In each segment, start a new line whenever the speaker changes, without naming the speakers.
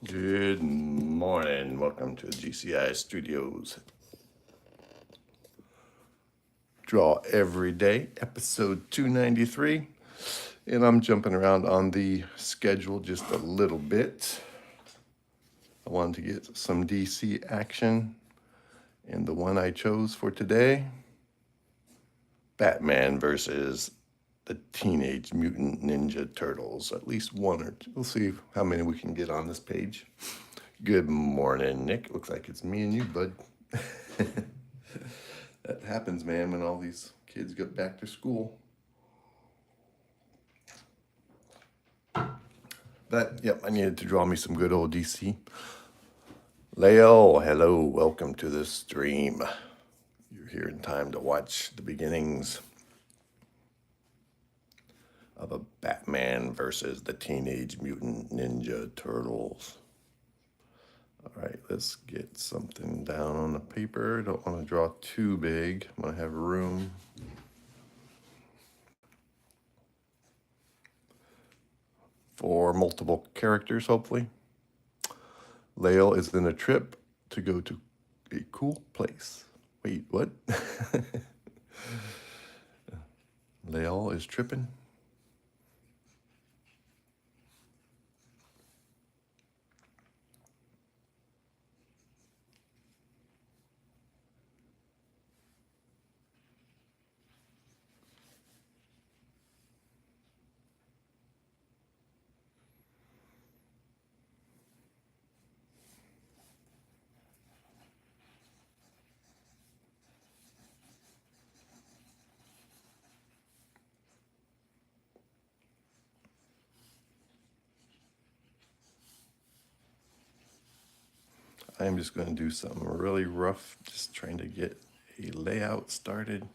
Good morning. Welcome to GCI Studios. Draw Every Day, episode 293. And I'm jumping around on the schedule just a little bit. I wanted to get some DC action. And the one I chose for today, Batman versus the Teenage Mutant Ninja Turtles. At least one or two. We'll see how many we can get on this page. Good morning, Nick. Looks like it's me and you, bud. That happens, man, when all these kids get back to school. But, yep, I needed to draw me some good old DC. Leo, hello, welcome to the stream. You're here in time to watch the beginnings of a Batman versus the Teenage Mutant Ninja Turtles. All right, let's get something down on the paper. Don't want to draw too big. I'm going to have room. For multiple characters, hopefully. Lael is in a trip to go to a cool place. Wait, what? Lael is tripping. I'm just going to do something really rough, just trying to get a layout started.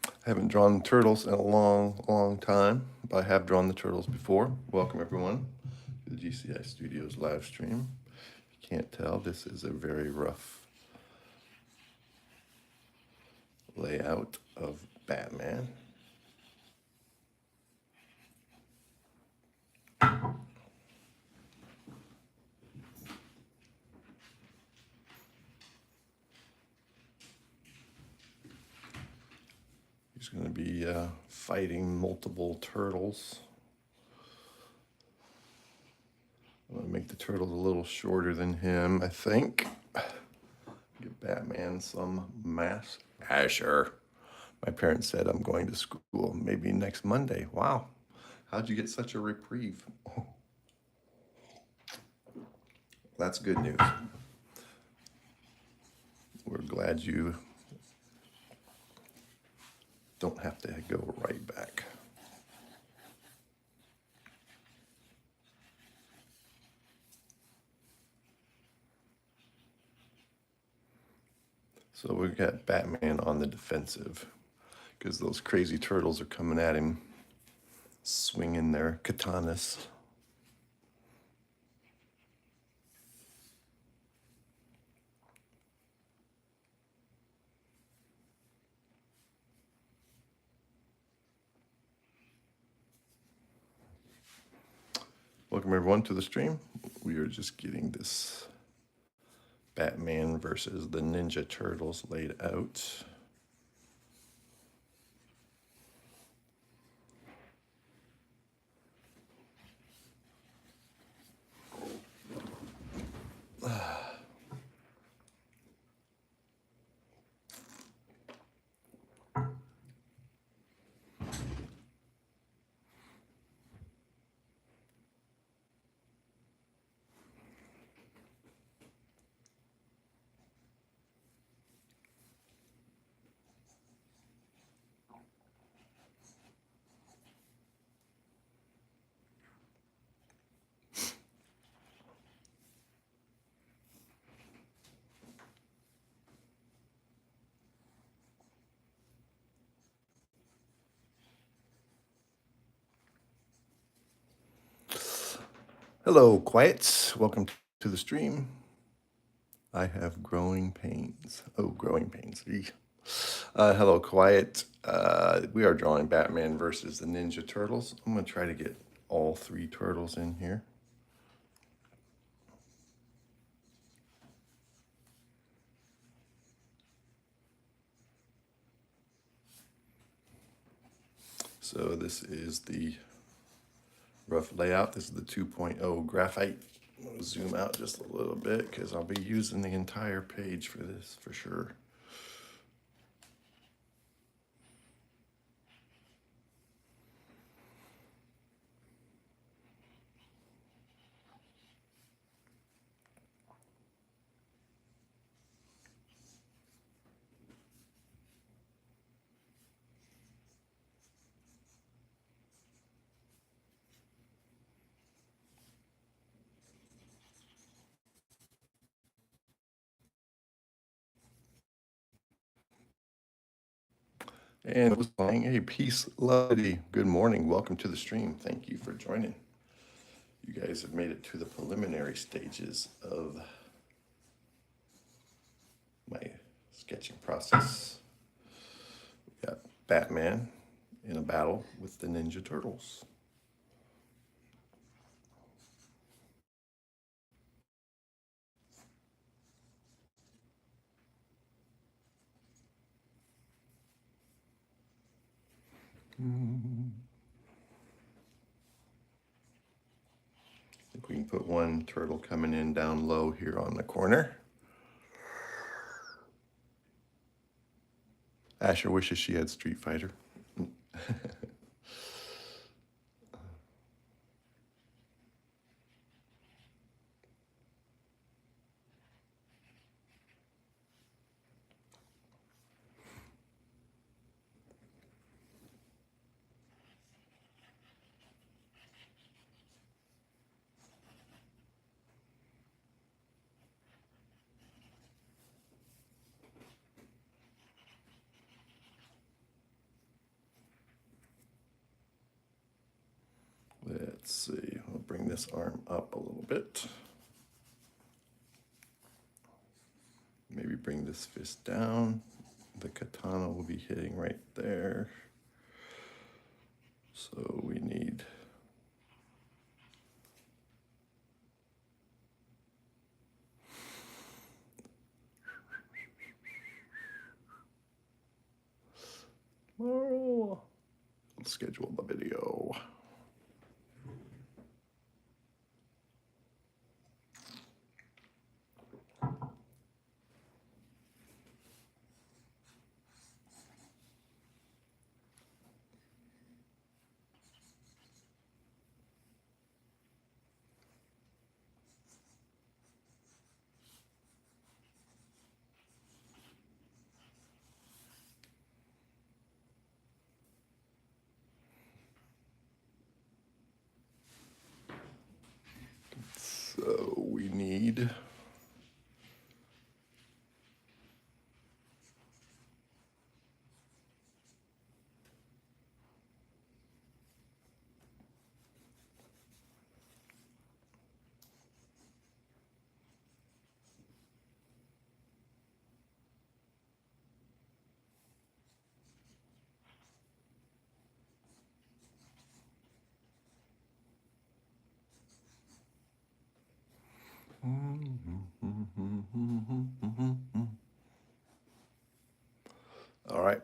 I haven't drawn turtles in a long time, but I have drawn the turtles before. Welcome, everyone, to the GCI Studios live stream. If you can't tell, this is a very rough layout of Batman. He's going to be fighting multiple turtles. I'm going to make the turtles a little shorter than him, I think. Give Batman some mass. Asher. My parents said I'm going to school maybe next Monday. Wow. How'd you get such a reprieve? That's good news. We're glad you don't have to go right back. So we've got Batman on the defensive because those crazy turtles are coming at him, swinging their katanas. Welcome everyone to the stream. We are just getting this Batman versus the Ninja Turtles laid out. Hello, Quiet. Welcome to the stream. I have growing pains. Oh, growing pains. Eesh. Hello, Quiet. We are drawing Batman versus the Ninja Turtles. I'm going to try to get all three turtles in here. So this is the rough layout. This is the 2.0 graphite. I'm going to zoom out just a little bit because I'll be using the entire page for this for sure. And was playing a peace, lovely. Good morning. Welcome to the stream. Thank you for joining. You guys have made it to the preliminary stages of my sketching process. We got Batman in a battle with the Ninja Turtles. I think we can put one turtle coming in down low here on the corner. Asher wishes she had Street Fighter. Let's see, I'll bring this arm up a little bit. Maybe bring this fist down. The katana will be hitting right there. So we need tomorrow. Let's schedule the video. So we need all right.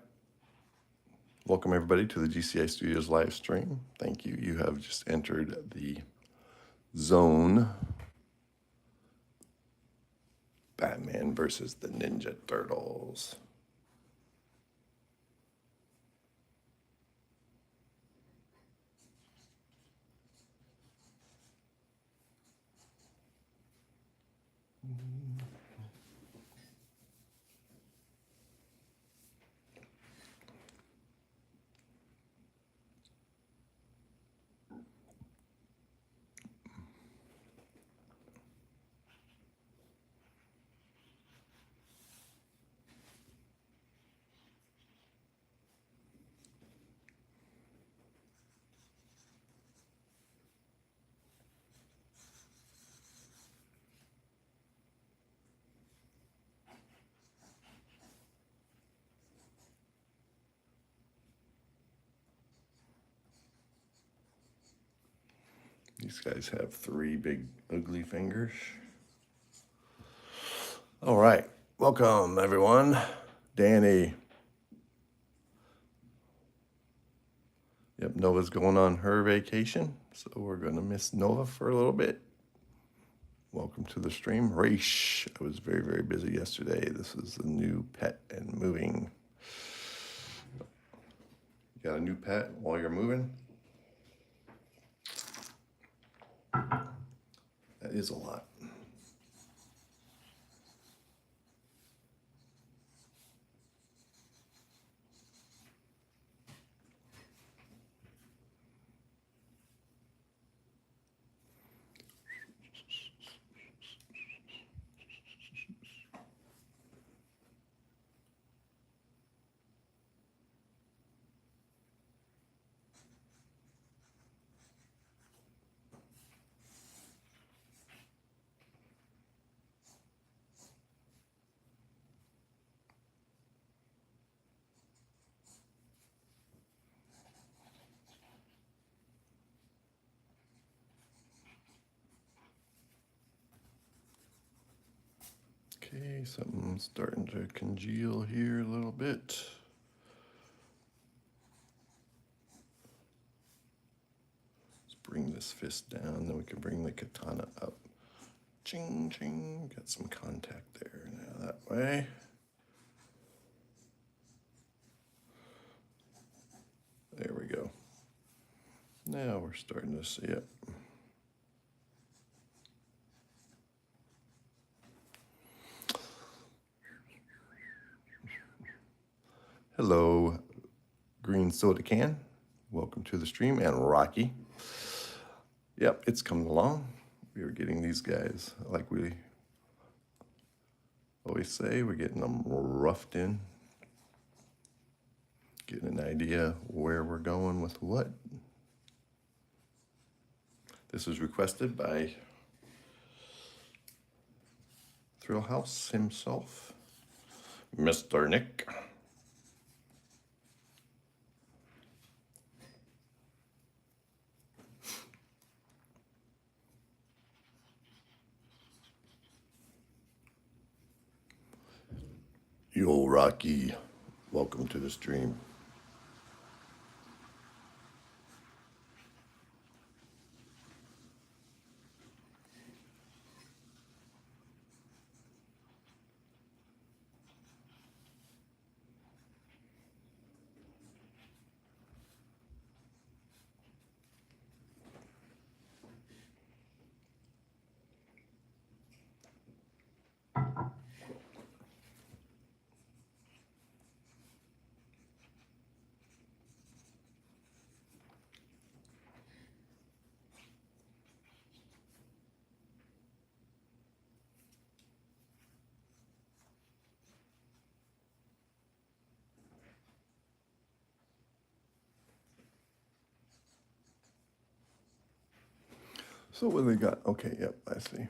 Welcome everybody to the GCI Studios live stream. Thank you. You have just entered the zone. Batman versus the Ninja Turtles. These guys have 3 big ugly fingers. All right, welcome everyone. Danny. Yep, Nova's going on her vacation, so we're gonna miss Nova for a little bit. Welcome to the stream. Raish, I was very, very busy yesterday. This is the new pet and moving. You got a new pet while you're moving? That is a lot. Okay, something's starting to congeal here a little bit. Let's bring this fist down, then we can bring the katana up. Ching, ching, got some contact there. Now that way. There we go. Now we're starting to see it. Hello, Green Soda Can. Welcome to the stream, and Rocky. Yep, it's coming along. We are getting these guys, like we always say, we're getting them roughed in. Getting an idea where we're going with what. This was requested by Thrill House himself, Mr. Nick. Yo, Rocky, welcome to the stream. So what do they got? Okay, yep, I see.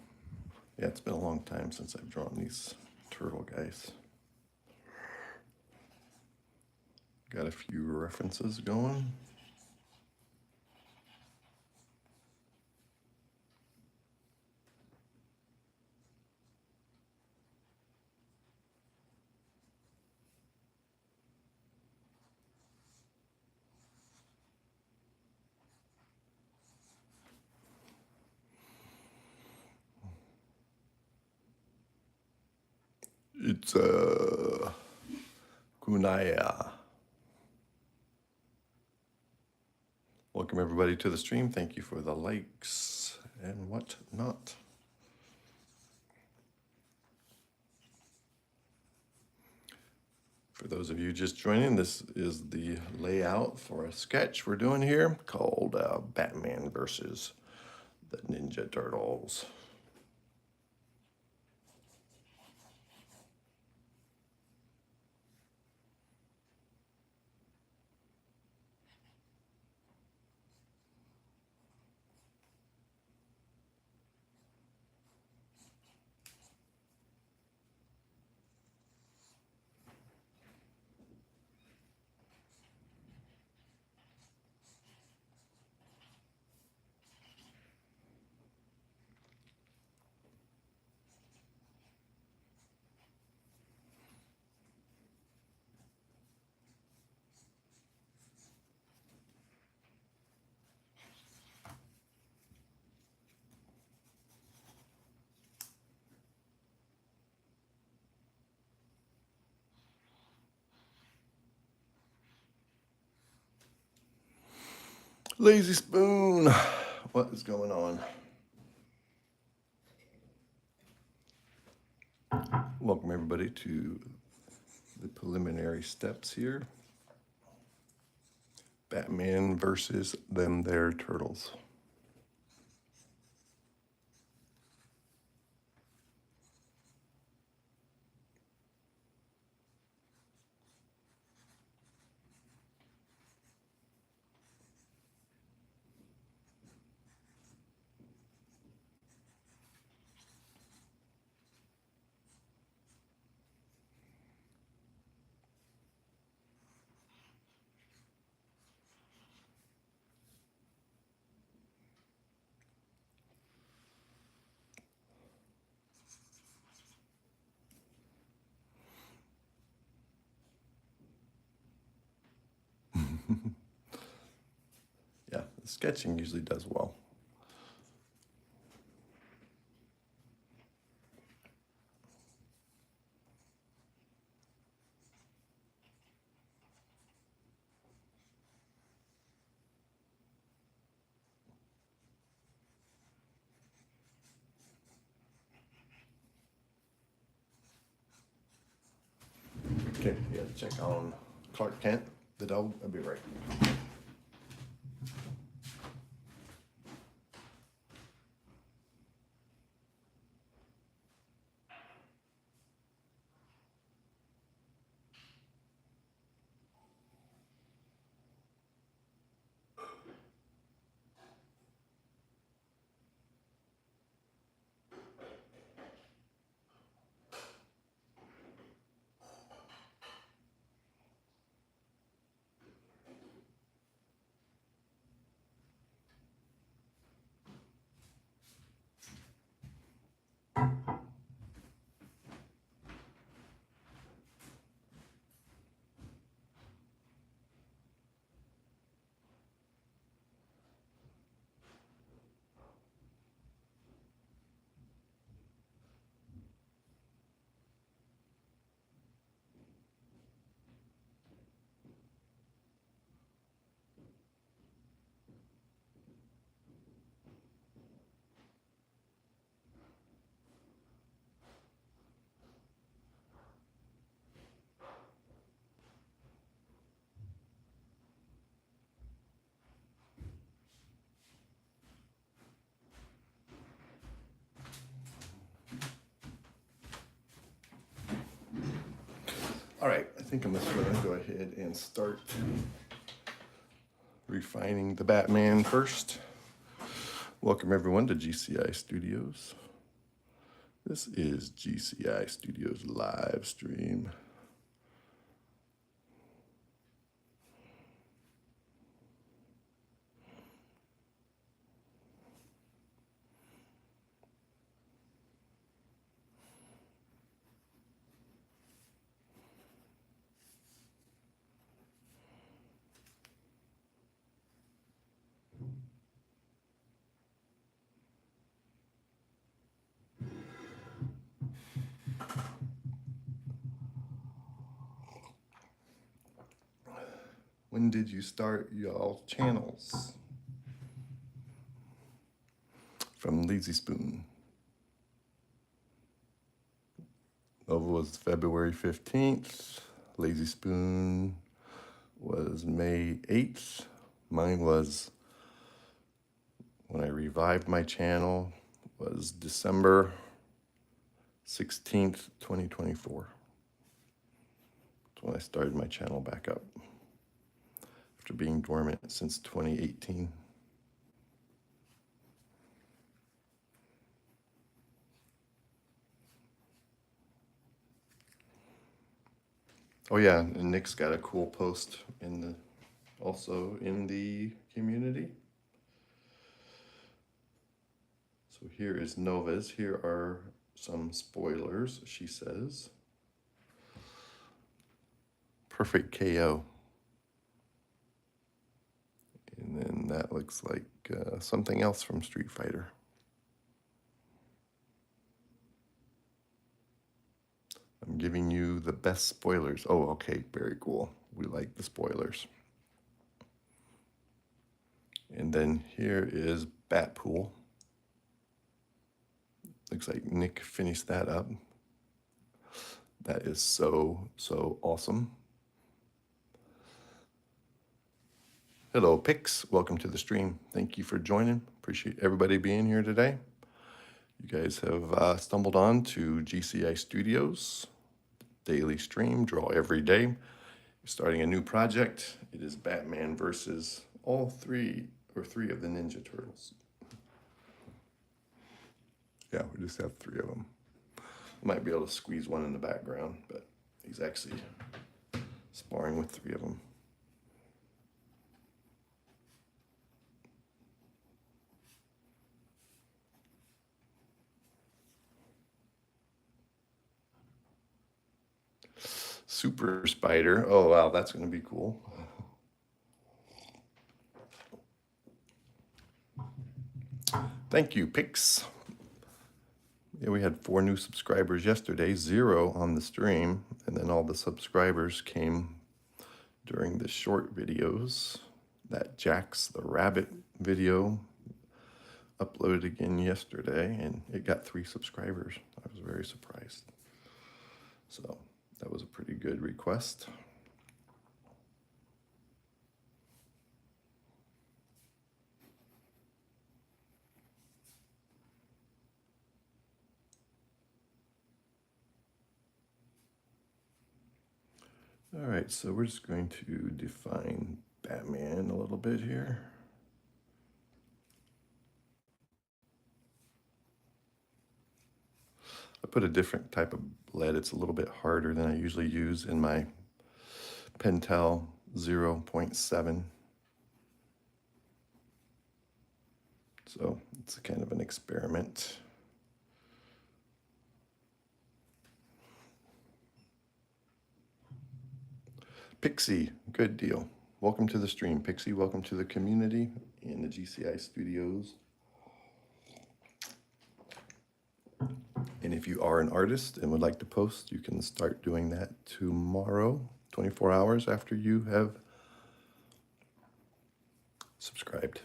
Yeah, it's been a long time since I've drawn these turtle guys. Got a few references going. It's Kunaya. Welcome everybody to the stream. Thank you for the likes and whatnot. For those of you just joining, this is the layout for a sketch we're doing here called Batman versus the Ninja Turtles. Lazy Spoon, what is going on? Welcome everybody to the preliminary steps here. Batman versus them there turtles. Yeah, the sketching usually does well. Okay, yeah, check on Clark Kent, the dog. I'll be right. All right, I think I'm just gonna go ahead and start refining the Batman first. Welcome everyone to GCI Studios. This is GCI Studios live stream. When did you start y'all channels? From Lazy Spoon. Nova was February 15th. Lazy Spoon was May 8th. Mine was, when I revived my channel, was December 16th, 2024. That's when I started my channel back up after being dormant since 2018. Oh yeah, and Nick's got a cool post in the also in the community. So here is Nova's. Here are some spoilers, she says. Perfect KO. And then that looks like something else from Street Fighter. I'm giving you the best spoilers. Oh, okay, very cool. We like the spoilers. And then here is Batpool. Looks like Nick finished that up. That is so awesome. Hello, Pix. Welcome to the stream. Thank you for joining. Appreciate everybody being here today. You guys have stumbled on to GCI Studios, daily stream, draw every day. You're starting a new project. It is Batman versus all three of the Ninja Turtles. Yeah, we just have 3 of them. Might be able to squeeze one in the background, but he's actually sparring with 3 of them. Super Spider. Oh, wow, that's going to be cool. Thank you, Pix. Yeah, we had 4 new subscribers yesterday, 0 on the stream, and then all the subscribers came during the short videos. That Jax the Rabbit video uploaded again yesterday, and it got 3 subscribers. I was very surprised. So that was a pretty good request. All right, so we're just going to define Batman a little bit here. I put a different type of lead. It's a little bit harder than I usually use in my Pentel 0.7. So it's kind of an experiment. Pixie, good deal. Welcome to the stream, Pixie. Welcome to the community in the GCI studios. And if you are an artist and would like to post, you can start doing that tomorrow, 24 hours after you have subscribed.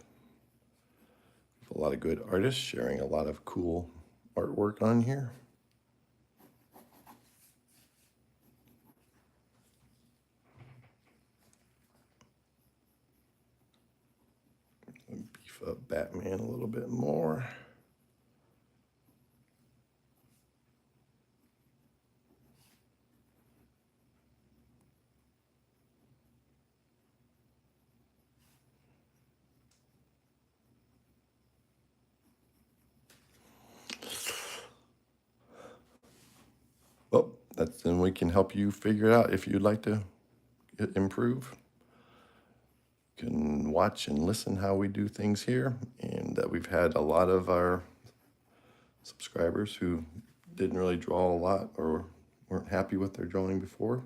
A lot of good artists sharing a lot of cool artwork on here. Beef up Batman a little bit more. Well, then we can help you figure it out if you'd like to improve. You can watch and listen how we do things here, and we've had a lot of our subscribers who didn't really draw a lot or weren't happy with their drawing before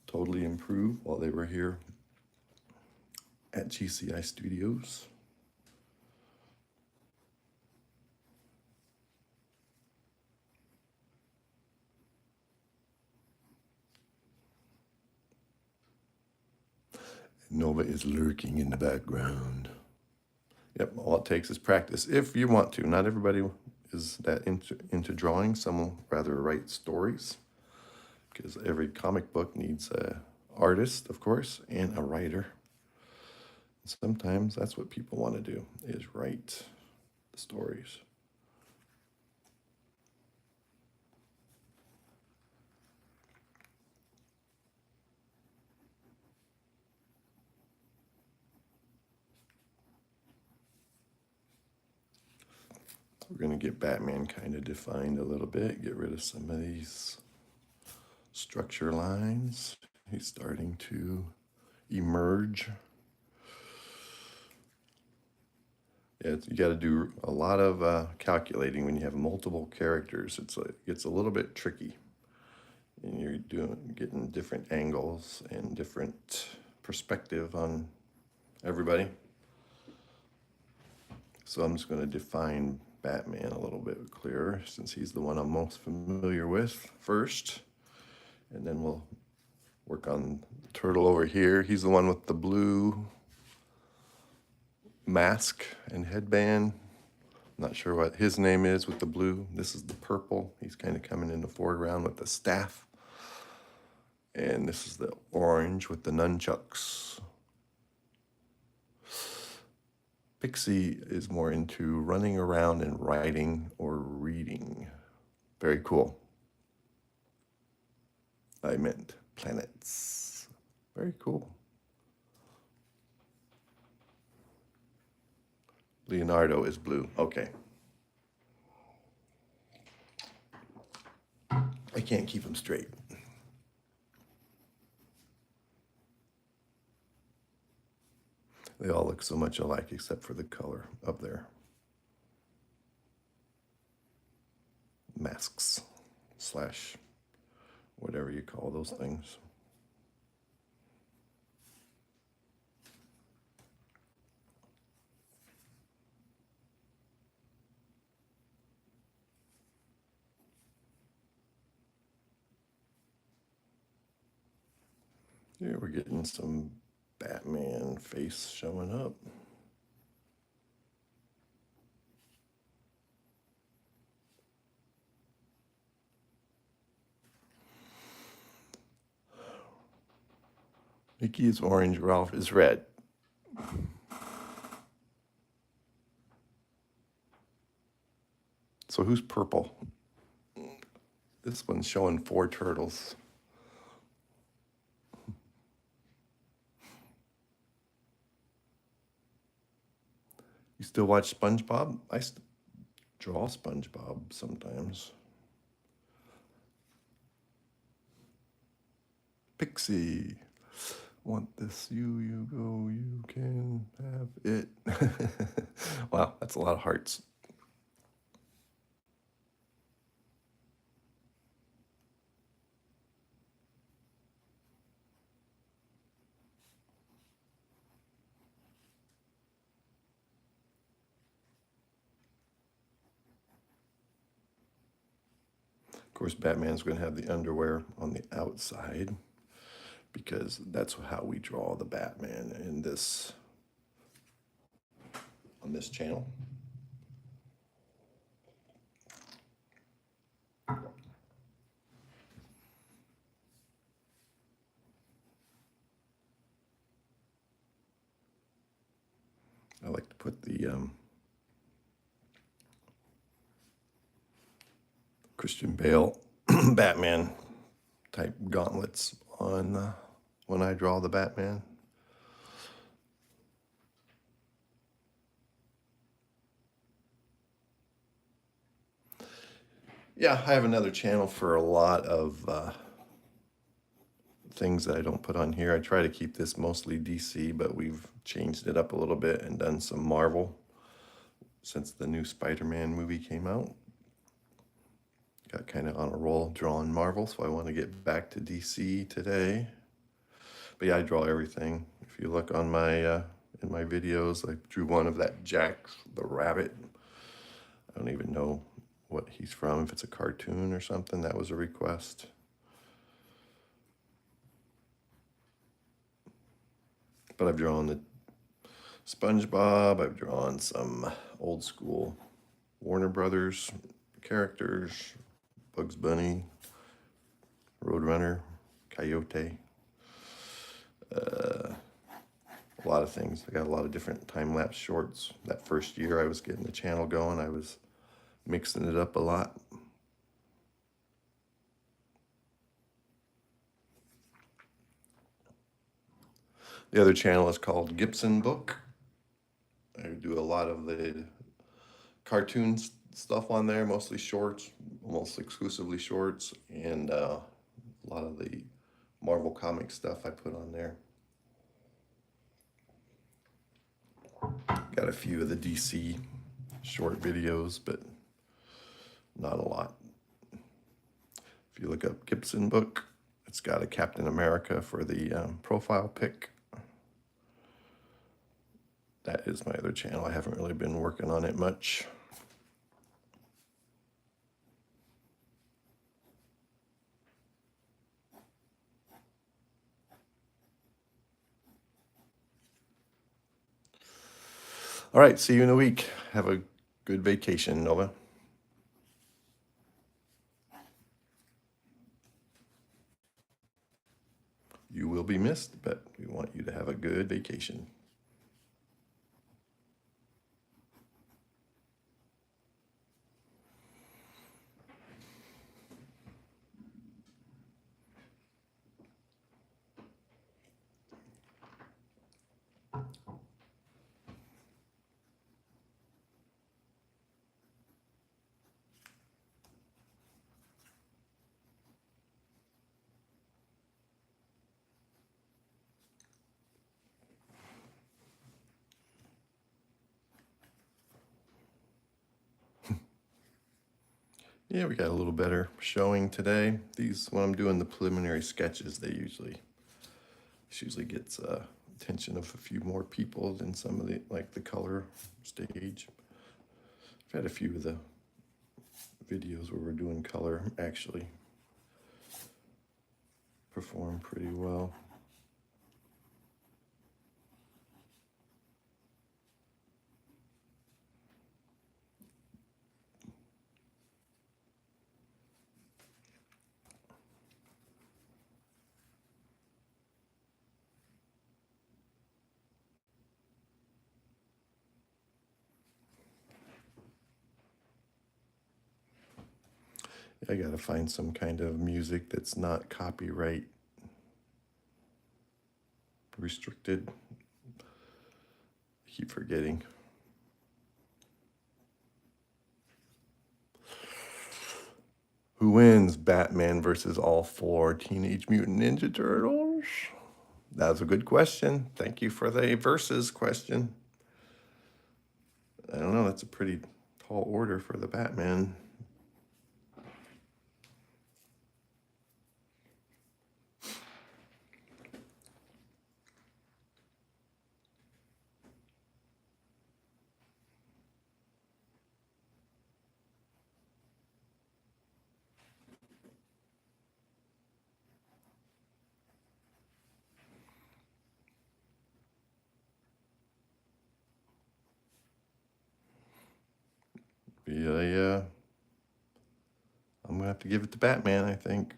totally improve while they were here at GCI Studios. Nova is lurking in the background. Yep, all it takes is practice if you want to. Not everybody is that into drawing. Some will rather write stories because every comic book needs an artist, of course, and a writer. Sometimes that's what people want to do, is write the stories. We're going to get Batman kind of defined a little bit, get rid of some of these structure lines. He's starting to emerge. Yeah, you got to do a lot of calculating when you have multiple characters. It gets a little bit tricky, and you're getting different angles and different perspective on everybody. So I'm just going to define Batman a little bit clearer since he's the one I'm most familiar with first, and then we'll work on the turtle over here. He's the one with the blue mask and headband. Not sure what his name is with the blue. This is the purple. He's kind of coming in the foreground with the staff. And this is the orange with the nunchucks. Pixie is more into running around and writing or reading. Very cool. I meant planets. Very cool. Leonardo is blue. Okay. I can't keep them straight. They all look so much alike except for the color of their masks slash whatever you call those things. Here we're getting some Batman face showing up. Mickey is orange, Ralph is red. So who's purple? This one's showing 4 turtles. You still watch SpongeBob? I draw SpongeBob sometimes. Pixie. Want this, you go, you can have it. Wow, that's a lot of hearts. Of course, Batman's going to have the underwear on the outside because that's how we draw the Batman in this, on this channel. I like to put the Christian Bale Batman type gauntlets on when I draw the Batman. Yeah, I have another channel for a lot of things that I don't put on here. I try to keep this mostly DC, but we've changed it up a little bit and done some Marvel since the new Spider-Man movie came out. Got kind of on a roll drawing Marvel, so I want to get back to DC today. But yeah, I draw everything. If you look on my in my videos, I drew one of that Jack the Rabbit. I don't even know what he's from, if it's a cartoon or something. That was a request. But I've drawn the SpongeBob. I've drawn some old school Warner Brothers characters. Bugs Bunny, Roadrunner, Coyote. A lot of things. I got a lot of different time-lapse shorts. That first year I was getting the channel going, I was mixing it up a lot. The other channel is called Gibson Book. I do a lot of the cartoons stuff on there, mostly shorts, almost exclusively shorts, and a lot of the Marvel comic stuff I put on there. Got a few of the DC short videos, but not a lot. If you look up Gibson Book, it's got a Captain America for the profile pic. That is my other channel. I haven't really been working on it much. All right, see you in a week. Have a good vacation, Nova. You will be missed, but we want you to have a good vacation. Yeah, we got a little better showing today. These, when I'm doing the preliminary sketches, this usually gets attention of a few more people than some of the, like the color stage. I've had a few of the videos where we're doing color actually perform pretty well. I gotta find some kind of music that's not copyright restricted. I keep forgetting. Who wins, Batman versus all four Teenage Mutant Ninja Turtles? That was a good question. Thank you for the versus question. I don't know, that's a pretty tall order for the Batman. Yeah, I'm gonna have to give it to Batman, I think.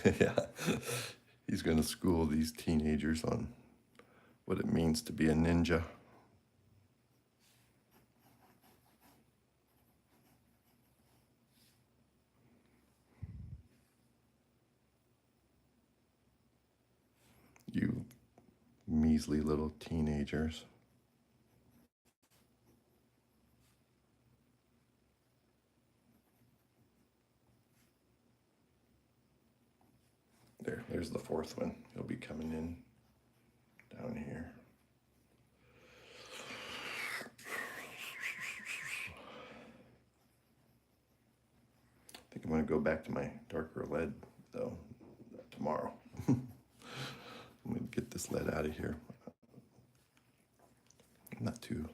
Yeah, he's gonna school these teenagers on what it means to be a ninja. You measly little teenagers. There's the fourth one. He'll be coming in down here. I think I'm gonna go back to my darker lead though tomorrow. I'm gonna get this lead out of here. I'm not too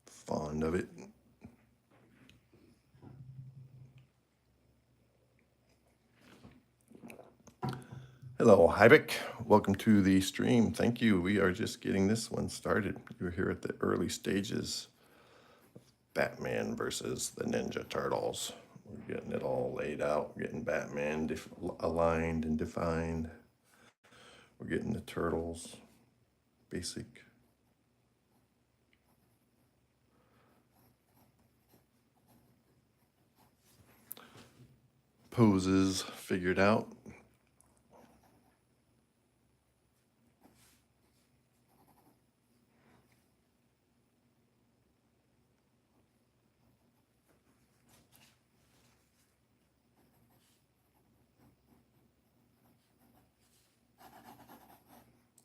fond of it. Hello, Hyvic. Welcome to the stream. Thank you. We are just getting this one started. You're here at the early stages of Batman versus the Ninja Turtles. We're getting it all laid out, getting Batman aligned and defined. We're getting the Turtles basic poses figured out.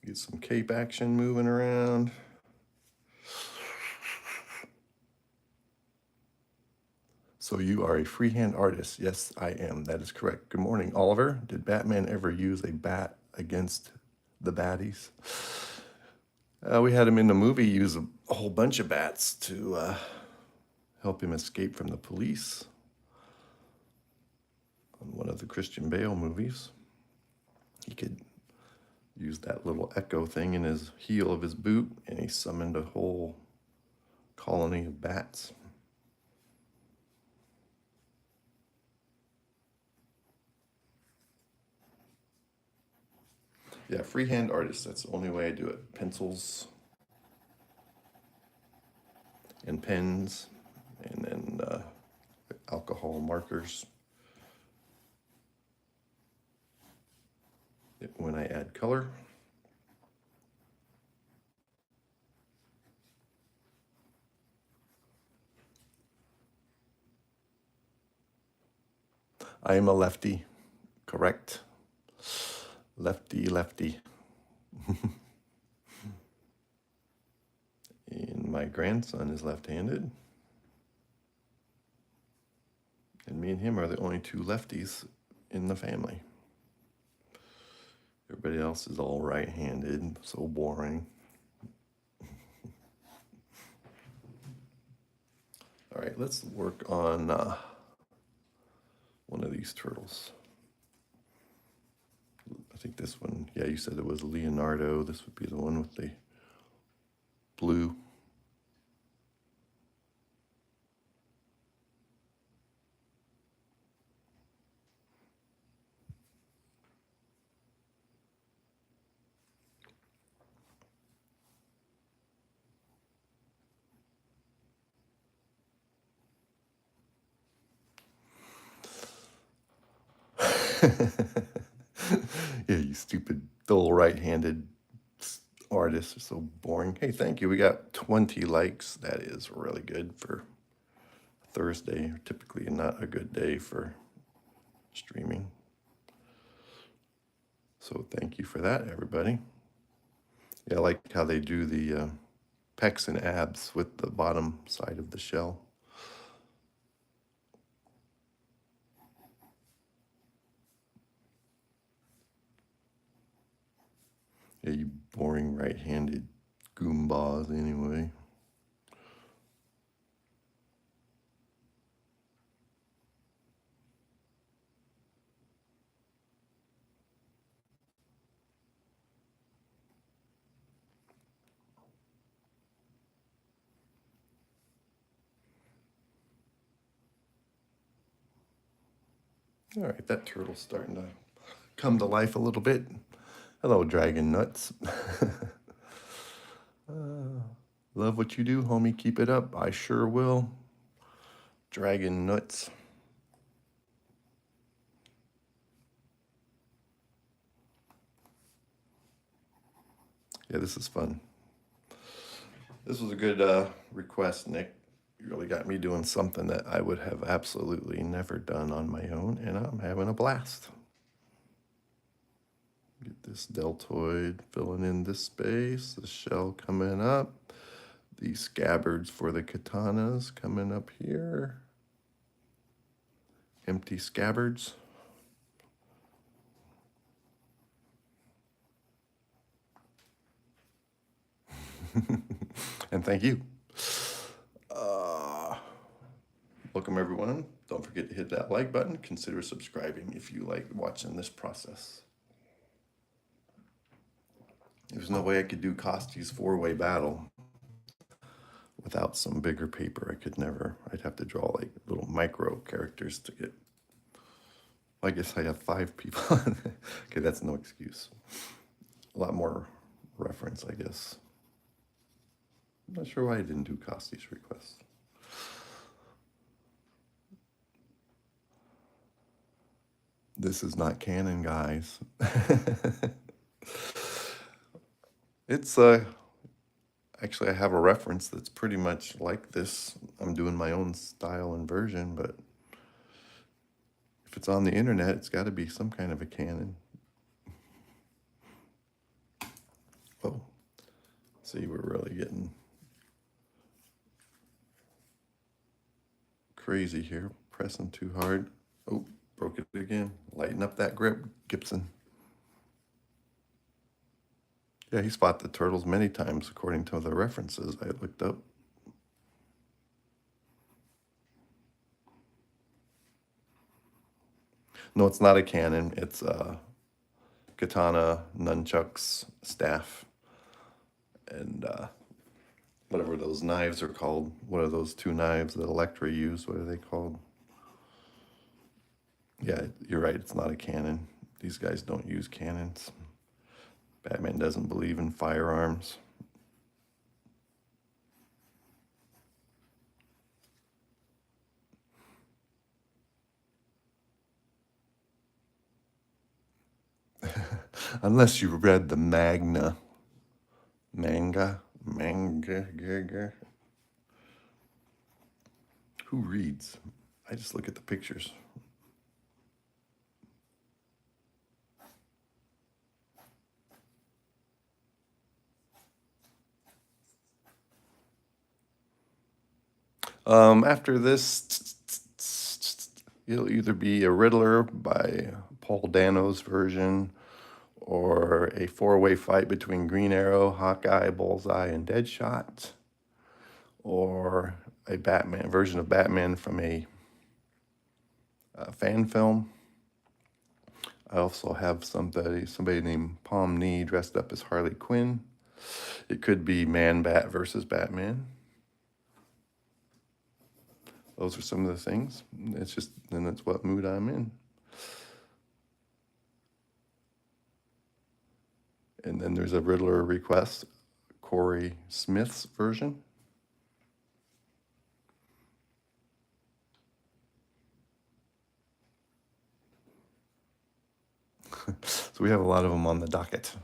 Get some cape action moving around. So you are a freehand artist. Yes, I am. That is correct. Good morning, Oliver. Did Batman ever use a bat against the baddies? We had him in the movie use a whole bunch of bats to help him escape from the police on one of the Christian Bale movies. He could use that little echo thing in his heel of his boot, and he summoned a whole colony of bats. Yeah, freehand artist, that's the only way I do it. Pencils and pens, and then alcohol markers. When I add color, I am a lefty, correct? Lefty, lefty. And my grandson is left-handed. And me and him are the only two lefties in the family. Everybody else is all right-handed, so boring. All right, let's work on one of these turtles. I think this one, yeah, you said it was Leonardo. This would be the one with the blue. Yeah, you stupid, dull right-handed artists are so boring. Hey, thank you. We got 20 likes. That is really good for Thursday. Typically not a good day for streaming. So thank you for that, everybody. Yeah, I like how they do the pecs and abs with the bottom side of the shell. Yeah, you boring right-handed goombas anyway. All right, that turtle's starting to come to life a little bit. Hello, Dragon Nuts. Love what you do, homie. Keep it up. I sure will. Dragon Nuts. Yeah, this is fun. This was a good request, Nick. You really got me doing something that I would have absolutely never done on my own, and I'm having a blast. Get this deltoid filling in this space, the shell coming up, these scabbards for the katanas coming up here, empty scabbards. And thank you. Welcome, everyone. Don't forget to hit that like button. Consider subscribing if you like watching this process. There's no way I could do Kosty's four-way battle without some bigger paper. I could never. I'd have to draw like little micro characters to get. Well, I guess I have 5 people. Okay, that's no excuse. A lot more reference, I guess. I'm not sure why I didn't do Kosty's request. This is not canon, guys. It's actually I have a reference that's pretty much like this. I'm doing my own style and version, but if it's on the internet, it's got to be some kind of a canon. Oh, see, we're really getting crazy here. Pressing too hard. Oh, broke it again. Lighten up that grip, Gibson. Yeah, he's fought the turtles many times, according to the references I looked up. No, it's not a cannon. It's a katana, nunchucks, staff, and whatever those knives are called. What are those two knives that Elektra used? What are they called? Yeah, you're right. It's not a cannon. These guys don't use cannons. Batman doesn't believe in firearms. Unless you read the manga. Who reads? I just look at the pictures. After this, it'll either be a Riddler by Paul Dano's version, or a four-way fight between Green Arrow, Hawkeye, Bullseye, and Deadshot, or a Batman version of Batman from a fan film. I also have somebody named Palm Knee dressed up as Harley Quinn. It could be Man Bat versus Batman. Those are some of the things. It's just, then that's what mood I'm in. And then there's a Riddler request, Corey Smith's version. So we have a lot of them on the docket.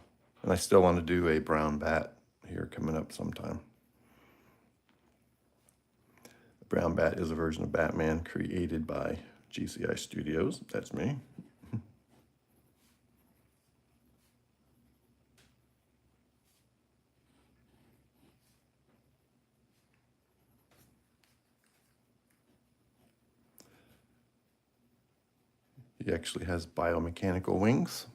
And I still want to do a brown bat here coming up sometime. The brown bat is a version of Batman created by GCI Studios. That's me. He actually has biomechanical wings.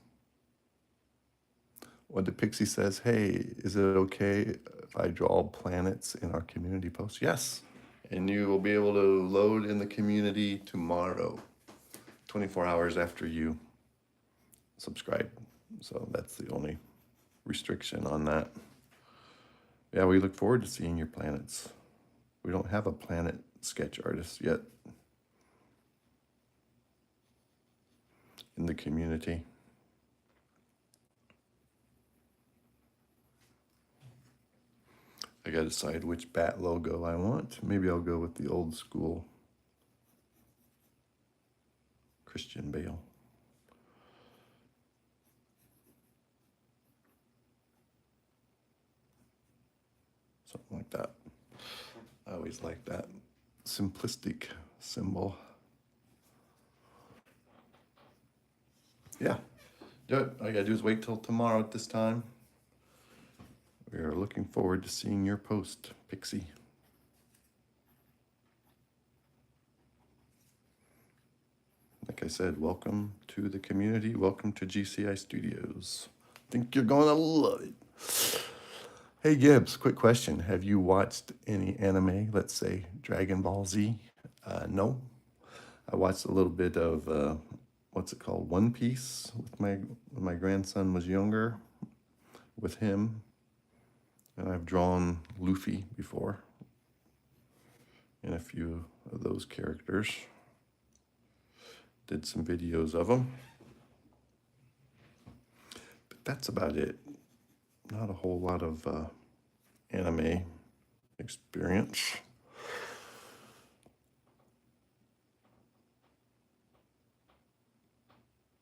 When the Pixie says, hey, is it okay if I draw planets in our community post? Yes. And you will be able to load in the community tomorrow, 24 hours after you subscribe. So that's the only restriction on that. Yeah, we look forward to seeing your planets. We don't have a planet sketch artist yet in the community. I gotta decide which bat logo I want. Maybe I'll go with the old school Christian Bale. Something like that. I always like that simplistic symbol. Yeah, do it. All you gotta do is wait till tomorrow at this time. We are looking forward to seeing your post, Pixie. Like I said, welcome to the community. Welcome to GCI Studios. I think you're gonna love it. Hey Gibbs, quick question. Have you watched any anime, let's say Dragon Ball Z? No. I watched a little bit of, what's it called, One Piece when my grandson was younger, with him. And I've drawn Luffy before, and a few of those characters. Did some videos of them. But that's about it. Not a whole lot of anime experience.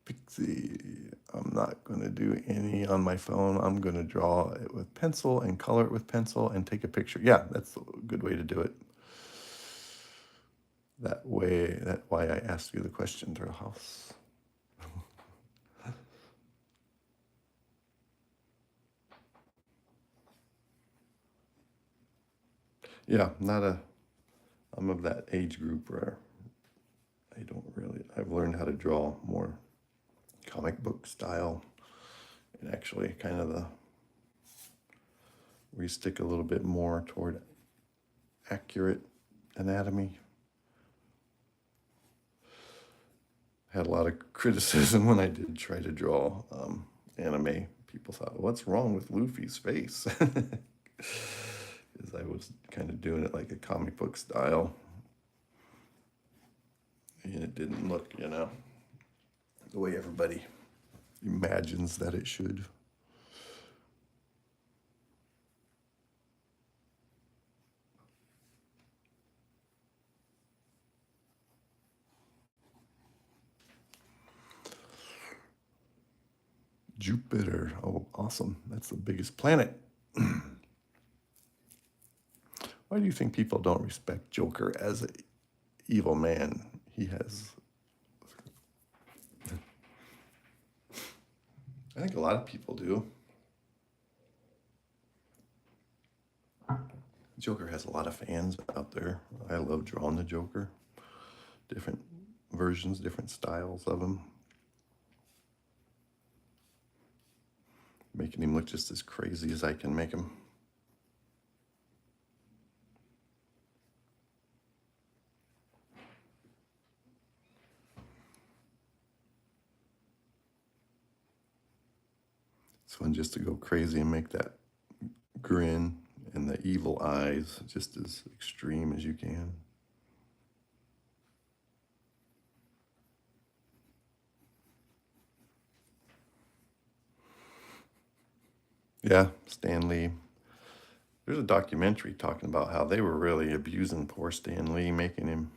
Pixie, I'm not going to do any on my phone. I'm going to draw it with pencil and color it with pencil and take a picture. Yeah, that's a good way to do it. That's why I asked you the question, through house. Yeah, I'm of that age group where I've learned how to draw more comic book style, and actually kind of we stick a little bit more toward accurate anatomy. had a lot of criticism when I did try to draw anime. People thought, what's wrong with Luffy's face? Because I was kind of doing it like a comic book style. And it didn't look, the way everybody imagines that it should. Jupiter. Oh, awesome. That's the biggest planet. Why do you think people don't respect Joker as an evil man? He has. I think a lot of people do. Joker has a lot of fans out there. I love drawing the Joker. Different versions, different styles of him. Making him look just as crazy as I can make him. It's fun just to go crazy and make that grin and the evil eyes just as extreme as you can. Yeah, Stan Lee. There's a documentary talking about how they were really abusing poor Stan Lee, making him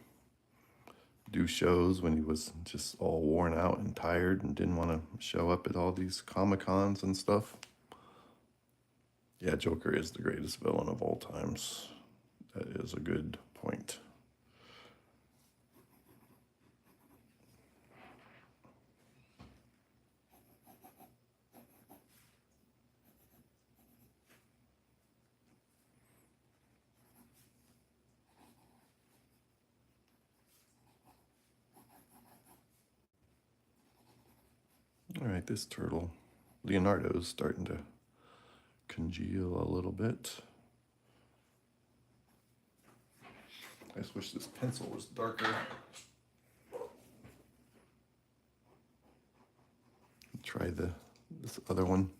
do shows when he was just all worn out and tired and didn't want to show up at all these Comic-Cons and stuff. Yeah, Joker is the greatest villain of all times. That is a good point. All right, this turtle, Leonardo's starting to congeal a little bit. I just wish this pencil was darker. Try this other one.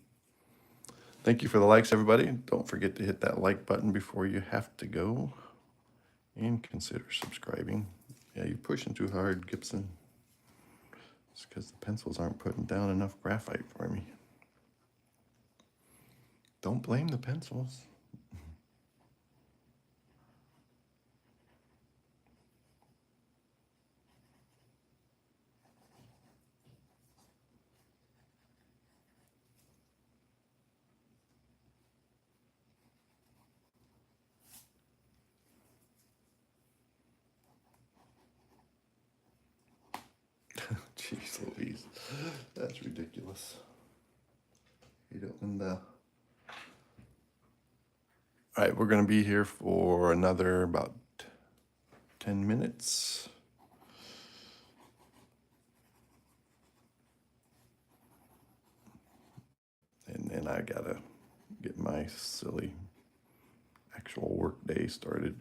Thank you for the likes, everybody. Don't forget to hit that like button before you have to go. And consider subscribing. Yeah, you're pushing too hard, Gibson. It's because the pencils aren't putting down enough graphite for me. Don't blame the pencils. Jeez Louise, that's ridiculous. You don't. All right, we're going to be here for another about 10 minutes. And then I got to get my silly actual work day started.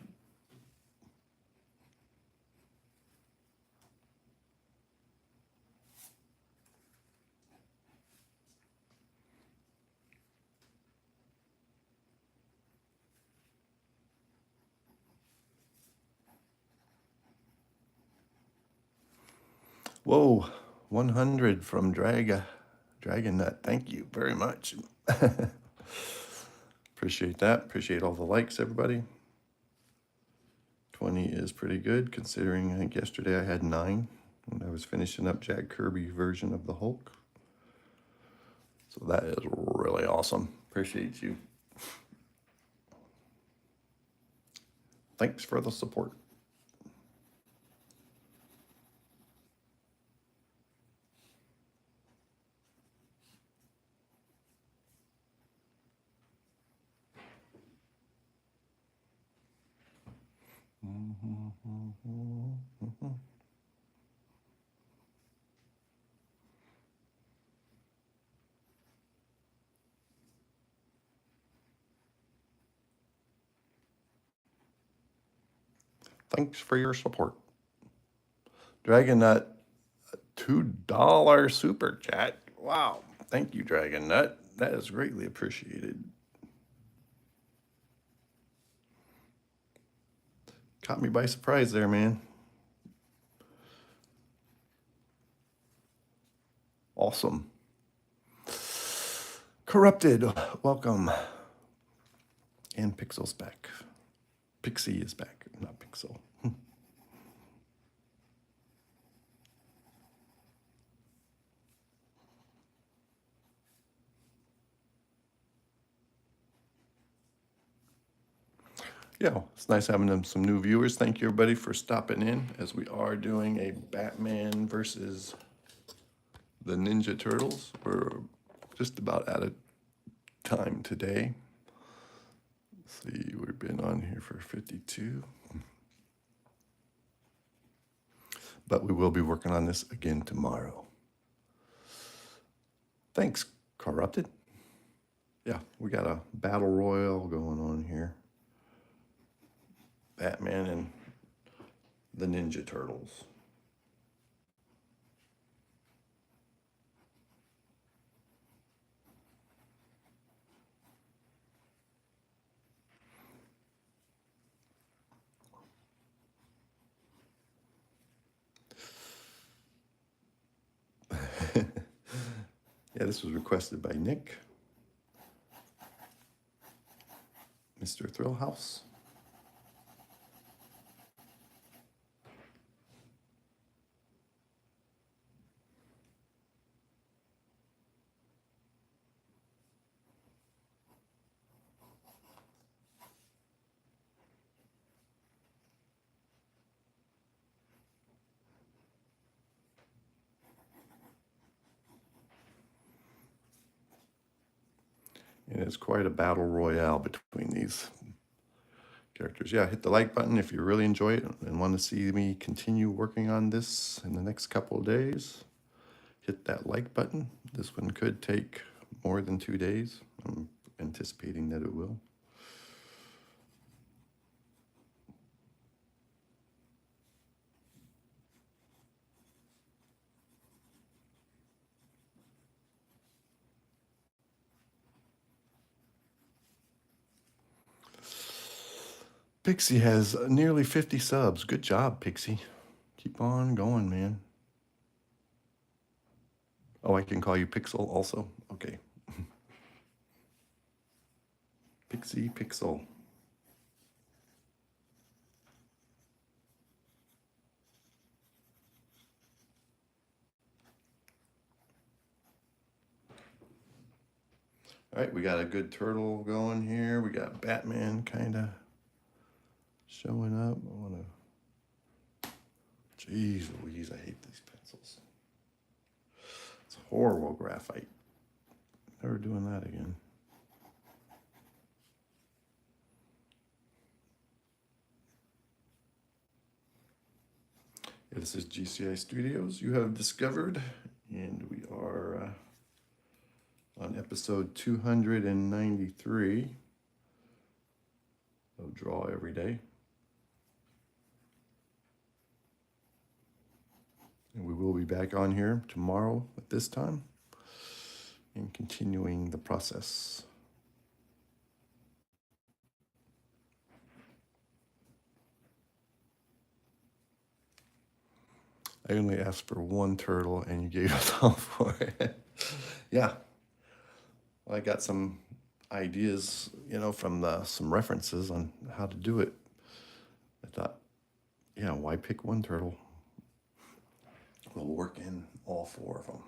Whoa, 100 from Dragon Nut. Thank you very much. Appreciate that. Appreciate all the likes, everybody. 20 is pretty good, considering I think yesterday I had 9 when I was finishing up Jack Kirby's version of the Hulk. So that is really awesome. Appreciate you. Thanks for the support. Thanks for your support. Dragon Nut, $2 super chat. Wow. Thank you, Dragon Nut. That is greatly appreciated. Caught me by surprise there, man. Awesome. Corrupted, welcome. And Pixel's back. Pixie is back, not Pixel. Yeah, it's nice having them some new viewers. Thank you everybody for stopping in as we are doing a Batman versus the Ninja Turtles. We're just about out of time today. Let's see, we've been on here for 52. But we will be working on this again tomorrow. Thanks, Corrupted. Yeah, we got a battle royal going on here. Batman and the Ninja Turtles. Yeah, this was requested by Nick. Mr. Thrillhouse. And it's quite a battle royale between these characters. Yeah, hit the like button if you really enjoy it and want to see me continue working on this in the next couple of days. Hit that like button. This one could take more than 2 days. I'm anticipating that it will. Pixie has nearly 50 subs. Good job, Pixie. Keep on going, man. Oh, I can call you Pixel also? Okay. Pixie Pixel. All right, we got a good turtle going here. We got Batman kind of showing up. I want to... Jeez Louise, I hate these pencils. It's horrible graphite. Never doing that again. Yeah, this is GCI Studios. You have discovered, and we are on episode 293 of Draw Every Day. And we will be back on here tomorrow at this time and continuing the process. I only asked for one turtle and you gave us all for it. Yeah. Well, I got some ideas, from some references on how to do it. I thought, yeah, why pick one turtle? We'll work in all 4 of them.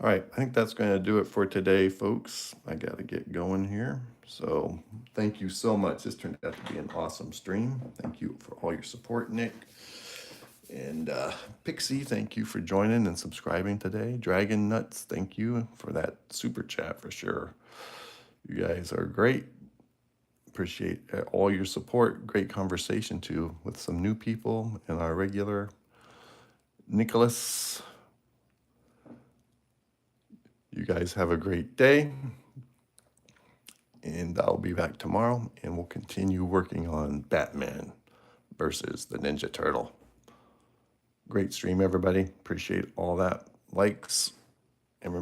All right, I think that's going to do it for today, folks. I got to get going here. So thank you so much. This turned out to be an awesome stream. Thank you for all your support, Nick. And Pixie, thank you for joining and subscribing today. Dragon Nuts, thank you for that super chat for sure. You guys are great. Appreciate all your support. Great conversation too with some new people and our regular Nicholas. You guys have a great day. And I'll be back tomorrow and we'll continue working on Batman versus the Ninja Turtle. Great stream, everybody. Appreciate all that. Likes. And remember,